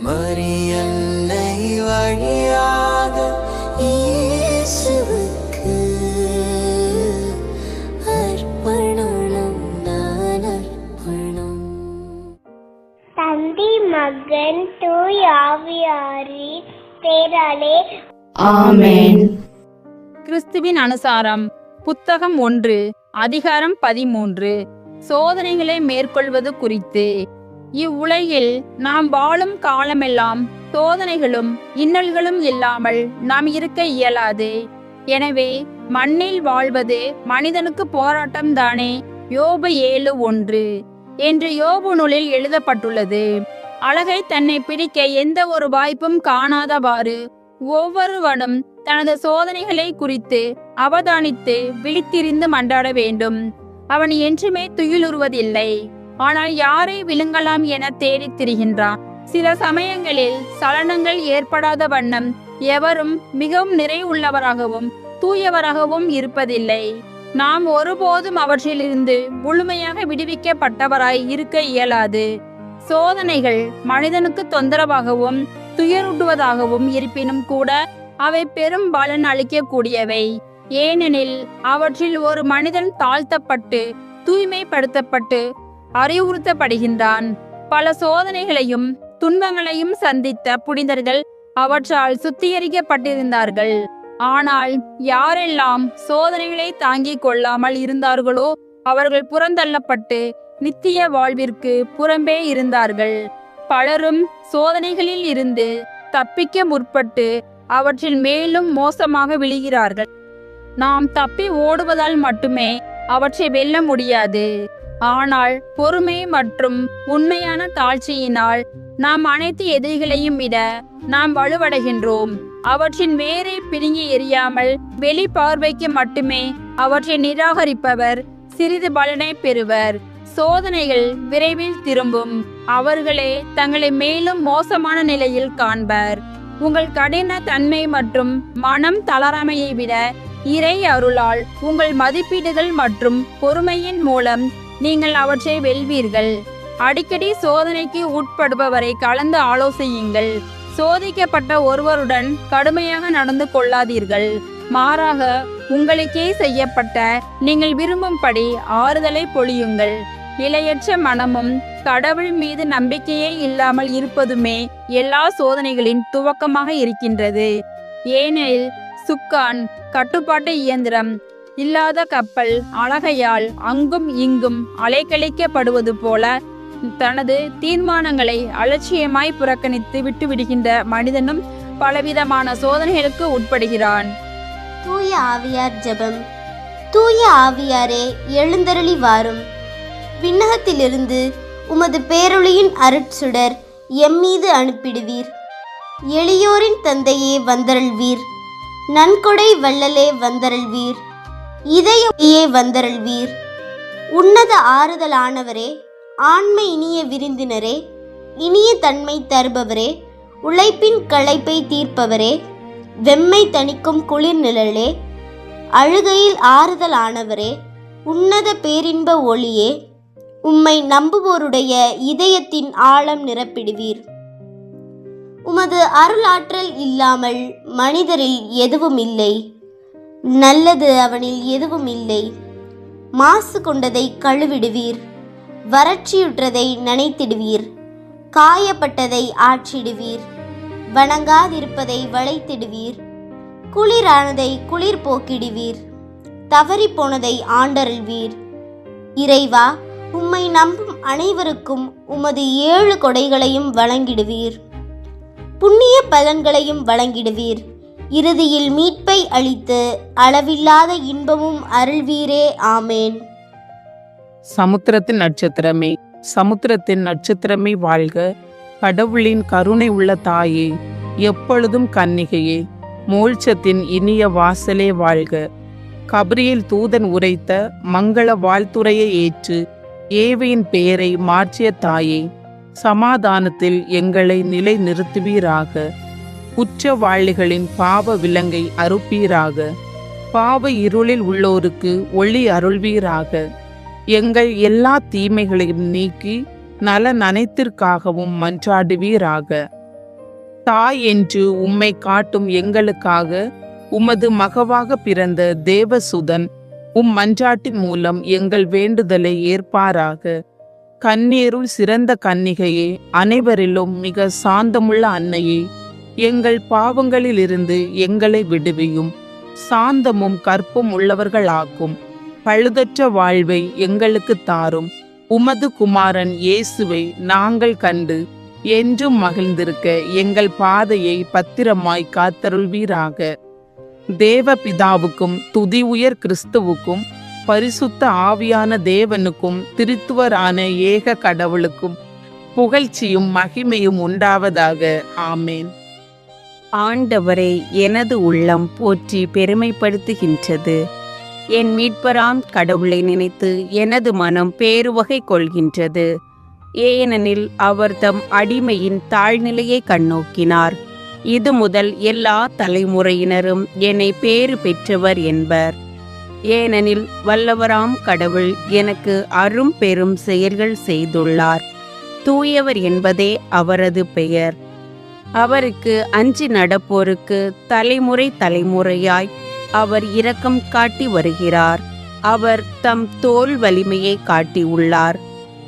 மரியன்னை வழியாக இயேசுவுக்கு அர்ப்பணம் நான் அர்ப்பணம். தந்தை மகன் தூய் ஆவியாரின் பேராலே ஆமென். கிறிஸ்துவின் அனுசாரம் புத்தகம் 1 அதிகாரம் 13 சோதனைகளை மேற்கொள்வது குறித்து. இவ்வுலகில் நாம் வாழும் காலமெல்லாம் சோதனைகளும் இன்னல்களும் இல்லாமல் நாம் இருக்க இயலாது. எனவே மண்ணில் வாழ்வது மனிதனுக்கு போராட்டம் தானே. யோபு 7:1 என்று யோபு நூலில் எழுதப்பட்டுள்ளது. அழகை தன்னை பிடிக்க எந்த ஒரு வாய்ப்பும் காணாதவாறு ஒவ்வொருவனும் தனது சோதனைகளை குறித்து அவதானித்து விழித்திருந்து மன்றாட வேண்டும். அவன் என்றுமே துயிலுறுவதில்லை. ஆனால் யாரை விழுங்கலாம் என தேடித் திரிகின்றான். சில சமயங்களில் சலனங்கள் ஏற்படாத வண்ணம் எவரும் மிகவும் நிறைவுள்ளவராகவும் தூயவராகவும் இருப்பதில்லை. நாம் ஒருபோதும் அவற்றிலிருந்து முழுமையாக விடுவிக்கப்பட்டவராய் இருக்க இயலாது. சோதனைகள் மனிதனுக்கு தொந்தரவாகவும் துயரூட்டுவதாகவும் இருப்பினும் கூட அவை பெரும் பலன் அளிக்கக்கூடியவை. ஏனெனில் அவற்றில் ஒரு மனிதன் தாழ்த்தப்பட்டு தூய்மைப்படுத்தப்பட்டு அறிவுறுத்தப்படுகின்றான். பல சோதனைகளையும் துன்பங்களையும் சந்தித்த புனிதர்கள் அவற்றால் சுத்திகரிக்கப்பட்டிருந்தார்கள். ஆனால் யாரெல்லாம் சோதனைகளை தாங்கிக் கொள்ளாமல் இருந்தார்களோ அவர்கள் புறந்தள்ளப்பட்டு நித்திய வாழ்விற்கு புறம்பே இருந்தார்கள். பலரும் சோதனைகளில் இருந்து தப்பிக்க முற்பட்டு அவற்றில் மேலும் மோசமாக விழுகிறார்கள். நாம் தப்பி ஓடுவதால் மட்டுமே அவற்றை வெல்ல முடியாது. ஆனால் பொறுமை மற்றும் உண்மையான தாழ்ச்சியினால் நாம் அனைத்து எதிரிகளையும் விட நாம் வலுவடைகின்றோம். அவற்றின் வேரை பிடுங்கி எறியாமல் வெளி பார்வைக்கு மட்டுமே அவற்றை நிராகரிப்பவர் சிறிது பலனை பெறுவர். சோதனைகள் விரைவில் திரும்பும். அவர்களே தங்களை மேலும் மோசமான நிலையில் காண்பர். உங்கள் கடின தன்மை மற்றும் மனம் தளராமையை விட இறை அருளால் உங்கள் மதிப்பீடுகள் மற்றும் பொறுமையின் மூலம் நீங்கள் அவற்றை வெல்வீர்கள். அடிக்கடி சோதனைக்கு உட்படுபவரை கலந்து ஆலோசியுங்கள். சோதிக்கப்பட்ட ஒருவருடன் கடுமையாக நடந்து கொள்ளாதீர்கள். மாறாக உங்களுக்கே செய்யப்பட்ட நீங்கள் விரும்பும்படி ஆறுதலை பொழியுங்கள். நிலையற்ற மனமும் கடவுள் மீது நம்பிக்கையே இல்லாமல் இருப்பதுமே எல்லா சோதனைகளின் துவக்கமாக இருக்கின்றது. ஏனெனில் சுக்கான் கட்டுப்பாட்டு இயந்திரம் இல்லாத கப்பல் அழகையால் அங்கும் இங்கும் அலைக்கழிக்கப்படுவது போல தனது தீர்மானங்களை அலட்சியமாய் புறக்கணித்து விட்டுவிடுகின்ற மனிதனும் பலவிதமான சோதனைகளுக்கு உட்படுகிறான். தூய ஆவியார் ஜெபம். தூய ஆவியாரே எழுந்தருளி வாரும். விண்ணகத்திலிருந்து உமது பேரொளியின் அருட்சுடர் எம்மீது அனுப்பிடுவீர். எளியோரின் தந்தையே வந்தருள்வீர். நன்கொடை வள்ளலே வந்தருள்வீர். இதய வந்தருள்வீர். உன்னத ஆறுதலானவரே, ஆண்மை இனிய விருந்தினரே, இனிய தன்மை தருபவரே, உழைப்பின் களைப்பை தீர்ப்பவரே, வெம்மை தணிக்கும் குளிர் நிழலே, அழுகையில் ஆறுதலானவரே, உன்னத பேரின்ப ஒளியே, உம்மை நம்புவோருடைய இதயத்தின் ஆழம் நிரப்பிடுவீர். உமது அருளாற்றல் இல்லாமல் மனிதரில் எதுவும் இல்லை. நல்லது அவனில் எதுவும் இல்லை. மாசு கொண்டதை கழுவிடுவீர். வறட்சியுற்றதை நனைத்திடுவீர். காயப்பட்டதை ஆற்றிடுவீர். வணங்காதிருப்பதை வளைத்திடுவீர். குளிரானதை குளிர் போக்கிடுவீர். தவறி போனதை ஆண்டருள்வீர். இறைவா, உம்மை நம்பும் அனைவருக்கும் உமது 7 கொடைகளையும் வழங்கிடுவீர். புண்ணிய பலன்களையும் வழங்கிடுவீர். இறுதியில் மீட்பை அளித்து அளவில்லாத இன்பமும் அருள்வீரே. ஆமேன். சமுத்திரத்தின் நட்சத்திரமே, சமுத்திரத்தின் நட்சத்திரமே வாழ்க. கடவுளின் கருணை உள்ள தாயே, எப்பொழுதும் கன்னிகையே, மோட்சத்தின் இனிய வாசலே வாழ்க. கபிரியேல் தூதன் உரைத்த மங்கள வாழ்த்துரையை ஏற்று ஏவையின் பெயரை மாற்றிய தாயே, சமாதானத்தில் எங்களை நிலை நிறுத்துவீராக. குற்றவாளிகளின் பாவ விலங்கை அறுப்பீராக. பாவ இருளில் உள்ளோருக்கு ஒளி அருள்வீராக. எங்கள் எல்லா தீமைகளையும் நீக்கி நலன் அனைத்திற்காகவும் மன்றாடுவீராக. தாய் என்று உம்மை காட்டும் எங்களுக்காக உமது மகவாக பிறந்த தேவசுதன் மன்றாட்டின் மூலம் எங்கள் வேண்டுதலை ஏற்பாராக. கண்ணீருள் சிறந்த கன்னிகையே, அனைவரிலும் மிக சாந்தமுள்ள அன்னையே, எங்கள் பாவங்களிலிருந்து எங்களை விடுவியும். சாந்தமும் கற்பும் உள்ளவர்களாக்கும் பழுதற்ற வாழ்வை எங்களுக்கு தாரும். உமது குமாரன் இயேசுவை நாங்கள் கண்டு என்றும் மகிழ்ந்திருக்க எங்கள் பாதையை பத்திரமாய் காத்தருள்வீராக. தேவ பிதாவுக்கும் துதி உயர் கிறிஸ்துவுக்கும் பரிசுத்த ஆவியான தேவனுக்கும் திருத்துவரான ஏக கடவுளுக்கும் புகழ்ச்சியும் மகிமையும் உண்டாவதாக. ஆமேன். ஆண்டவரை எனது உள்ளம் போற்றி பெருமைப்படுத்துகின்றது. என் மீட்பராம் கடவுளை நினைத்து எனது மனம் பேருவகை கொள்கின்றது. ஏனெனில் அவர் தம் அடிமையின் தாழ்நிலையை கண்ணோக்கினார். இது முதல் எல்லா தலைமுறையினரும் என்னை பேறு பெற்றவர் என்பர். ஏனெனில் வல்லவராம் கடவுள் எனக்கு அரும் பெரும் செயல்கள் செய்துள்ளார். தூயவர் என்பதே அவரது பெயர். அவருக்கு அஞ்சி நடப்போருக்கு தலைமுறை தலைமுறையாய் அவர் இரக்கம் காட்டி வருகிறார். அவர் தம் தோல் வலிமையை காட்டியுள்ளார்.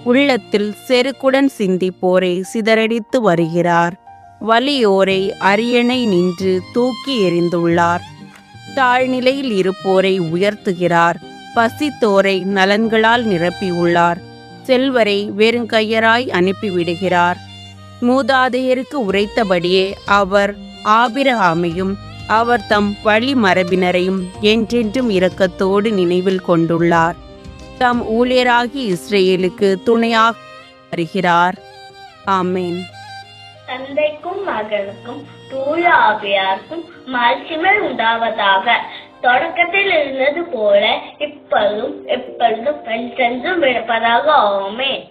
உள்ளத்தில் செருக்குடன் சிந்திப்போரை சிதறடித்து வருகிறார். வலியோரை அரியணை நின்று தூக்கி எறிந்துள்ளார். தாழ்நிலையில் இருப்போரை உயர்த்துகிறார். பசித்தோரை நலன்களால் நிரப்பியுள்ளார். செல்வரை வெறுங்கையராய் அனுப்பிவிடுகிறார். மூதாதையருக்கு உரைத்தபடியே அவர் ஆபிரகாமையும் அவர் தம் வழிமரபினரையும் என்றென்றும் இரக்கத்தோடு நினைவில் கொண்டுள்ளார். தம் ஊழியராகி இஸ்ரேலுக்கு துணையாக வருகிறார். ஆமேன். தந்தைக்கும் மகனுக்கும் தூய ஆவியாருக்கும் மாட்சிமை உண்டாவதாக. தொடக்கத்தில் இருந்தது போல இப்பொழுதும் எப்பொழுதும் என்றென்றும் இருப்பதாக. ஆமென்.